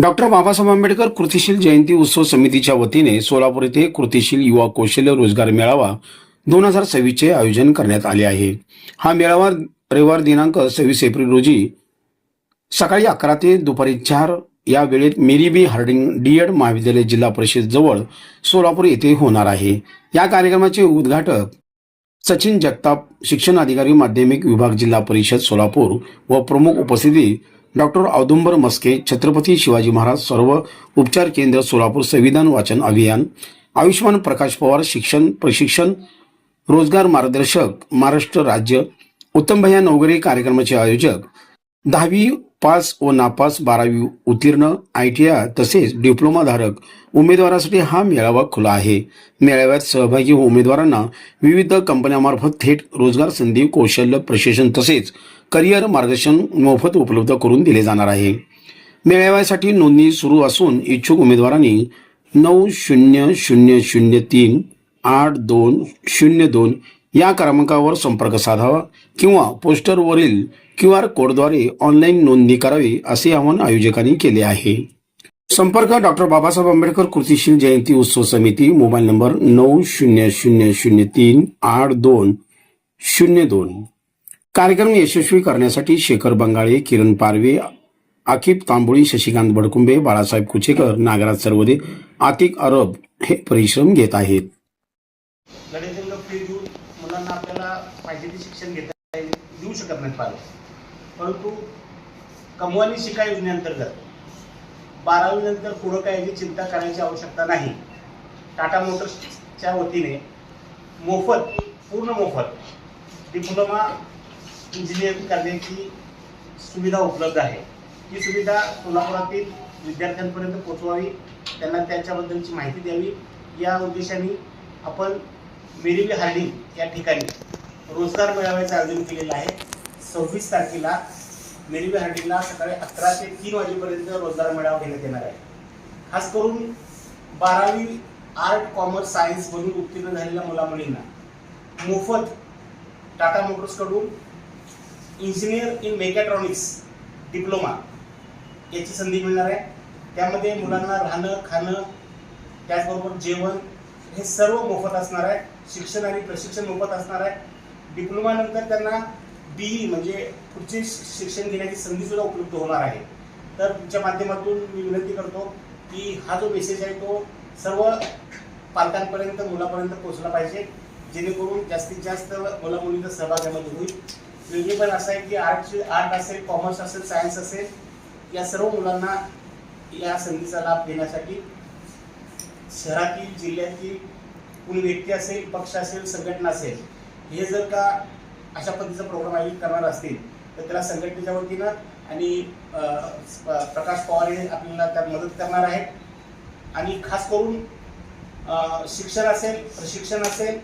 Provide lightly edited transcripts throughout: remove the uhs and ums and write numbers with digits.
Doctor Babasaheb Ambedkar कृतिशील जयंती उत्सव समितीच्या वतीने सोलापूर येथे कृतिशील युवा कौशल्य रोजगार मेळावा 2026चे आयोजन करण्यात आले आहे। हा मेळावा रविवार दिनांक 26 एप्रिल रोजी सकाळी 11 ते दुपारी 4 या वेळेत मेरी बी हार्डिंग डीएड महाविद्यालय जिल्हा परिषद जवळ सोलापूर येथे होणार आहे। या कार्यक्रमाचे उद्घाटक सचिन जगताप, शिक्षण अधिकारी माध्यमिक विभाग जिल्हा परिषद सोलापूर व प्रमुख उपस्थिती डॉक्टर औदुंबर मस्के, छत्रपती शिवाजी महाराज सर्व उपचार केंद्र सोलापूर, संविधान वाचन अभियान, आयुष्मान प्रकाश पवार शिक्षण प्रशिक्षण रोजगार मार्गदर्शक महाराष्ट्र राज्य, उत्तम भैया नवगरे कार्यक्रमाचे आयोजक, 10वी पास व नापास, 12वी उत्तीर्ण, ITI तसेच डिप्लोमा धारक उमेदवारांसाठी हा मेळावा खुला आहे। मेळाव्यात सहभागी उमेदवारांना विविध कंपन्यांमार्फत थेट रोजगार संधी, कौशल्य प्रशिक्षण तसेच करिअर मार्गदर्शन मोफत उपलब्ध करून दिले जाणार आहे। मेळाव्यासाठी नोंदणी सुरू असून इच्छुक उमेदवारांनी 90038202 या क्रमांकावर संपर्क साधावा किंवा पोस्टरवरील QR कोडद्वारे ऑनलाईन नोंदणी करावी असे आवाहन आयोजकांनी केले आहे। संपर्क डॉक्टर बाबासाहेब आंबेडकर कृतिशील जयंती उत्सव समिती, मोबाईल नंबर 90038202। कार्यक्रम यशस्वी करण्यासाठी शेखर बंगाळे, किरण पारवे, आकिब तांबोळी, शशिकांत बडकुंबे, बाळासाहेब कुचेकर, नागराज सरवदे, आतिक अरब हे परिश्रम घेत आहेत। लढेजंग फी देऊन मुलांना आपल्याला पाहिजे ते शिक्षण देऊ शकत नाहीत पालक, परंतु कमवानी शिका योजनेअंतर्गत 12वी नंतर पुढं काय याची चिंता करायची आवश्यकता नाही। टाटा मोटर्सच्या वतीने मोफत, पूर्ण मोफत डिप्लोमा इंजिनिअरिंग करण्याची सुविधा उपलब्ध आहे। ही सुविधा सोलापुरातील विद्यार्थ्यांपर्यंत पोहोचवावी, त्यांना त्याच्याबद्दलची माहिती द्यावी या उद्देशाने आपण मेरी बी हार्डिंग या ठिकाणी रोजगार मेळाव्याचं आयोजन केलेलं आहे। 26 तारखेला मेरी बी हार्डिंगला सकाळी 11 ते 3 वाजेपर्यंत रोजगार मेळावा घेण्यात येणार आहे। खास करून 12वी आर्ट, कॉमर्स, सायन्स मधून उत्तीर्ण झालेल्या मुलामुलींना मोफत टाटा मोटर्सकडून इंजिनियर इन मेकॅट्रॉनिक्स डिप्लोमा याची संधी मिळणार आहे। त्यामध्ये मुलांना राहणं, खाणं, त्याचबरोबर जेवण हे सर्व मोफत असणार आहे। शिक्षण आणि प्रशिक्षण मोफत असणार आहे। डिप्लोमा नंतर त्यांना BE म्हणजे पुढचे शिक्षण घेण्याची संधी सुद्धा उपलब्ध होणार आहे। तर तुमच्या माध्यमातून मी विनंती करतो की हा जो मेसेज आहे तो सर्व पालकांपर्यंत, मुलापर्यंत पोहोचला पाहिजे, जेणेकरून जास्तीत जास्त मुला मुलींचा सहभाग यामध्ये होईल। वेगळेपण असं आहे की आर्ट असेल, कॉमर्स असेल, सायन्स असेल, या सर्व मुलांना या संधीचा लाभ देण्यासाठी शहरातील, जिल्ह्यातील कोणी व्यक्ती असेल, पक्ष असेल, संघटना असेल, हे जर का अशा पद्धतीचा प्रोग्राम आयोजित करणार असतील तर त्याला संघटनेच्या वतीनं आणि प्रकाश पवार हे आपल्याला त्यात मदत करणार आहेत। आणि खास करून शिक्षण असेल, प्रशिक्षण असेल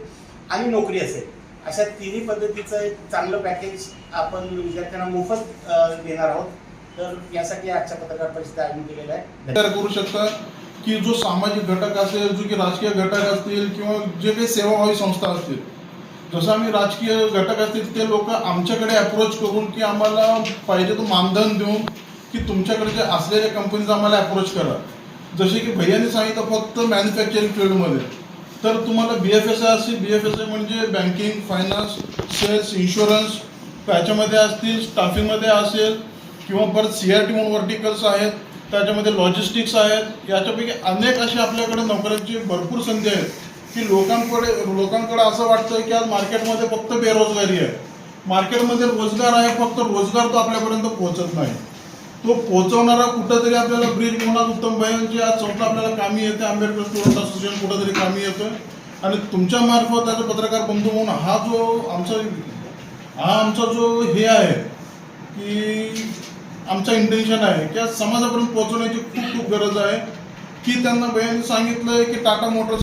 आणि नोकरी असेल, अशा तिन्ही पद्धतीचं एक चांगलं पॅकेज आपण विद्यार्थ्यांना मोफत देणार आहोत। तर यासाठी आजच्या पत्रकार परिषदेत आयोजन केलेलं आहे। करू शकता की जो सामाजिक घटक असेल, जो की राजकीय घटक असतील किंवा जे काही सेवाभावी संस्था असतील, जसं आम्ही राजकीय घटक असतील ते लोक आमच्याकडे अप्रोच करून की आम्हाला पाहिजे तो मानधन देऊन की तुमच्याकडे जे असलेल्या कंपनीज आम्हाला अप्रोच करा। जसे की भैयाने सांगितलं फक्त मॅन्युफॅक्चरिंग फील्डमध्ये, तर तुम्हाला BFSI असेल, BFSI म्हणजे बँकिंग, फायनान्स, सेल्स, इन्शुरन्स त्याच्यामध्ये असतील, स्टाफिंगमध्ये असेल किंवा परत CRT म्हणून व्हर्टिकल्स आहेत, त्याच्यामध्ये लॉजिस्टिक्स आहेत। याच्यापैकी अनेक असे आपल्याकडे नोकऱ्यांची भरपूर संधी आहेत की लोकांकडे असं वाटतं की आज मार्केटमध्ये फक्त बेरोजगारी आहे, मार्केटमध्ये रोजगार आहे, फक्त रोजगार तो आपल्यापर्यंत पोहोचत नाही। तो पोहोचवणारा कुठंतरी आपल्याला ब्रिज म्हणून उत्तम भैयांची आज संस्था आपल्याला कामी येते, आंबेडकर स्टुडंट असोसिएशन कुठंतरी कामी येतं। आणि तुमच्या मार्फत त्याचा पत्रकार बंधू म्हणून हा आमचा जो हे आहे की आमचा इंटेन्शन आहे की आज समाजापर्यंत पोहोचवण्याची खूप गरज आहे। की त्यांना भैयांनी सांगितलं की टाटा मोटर्स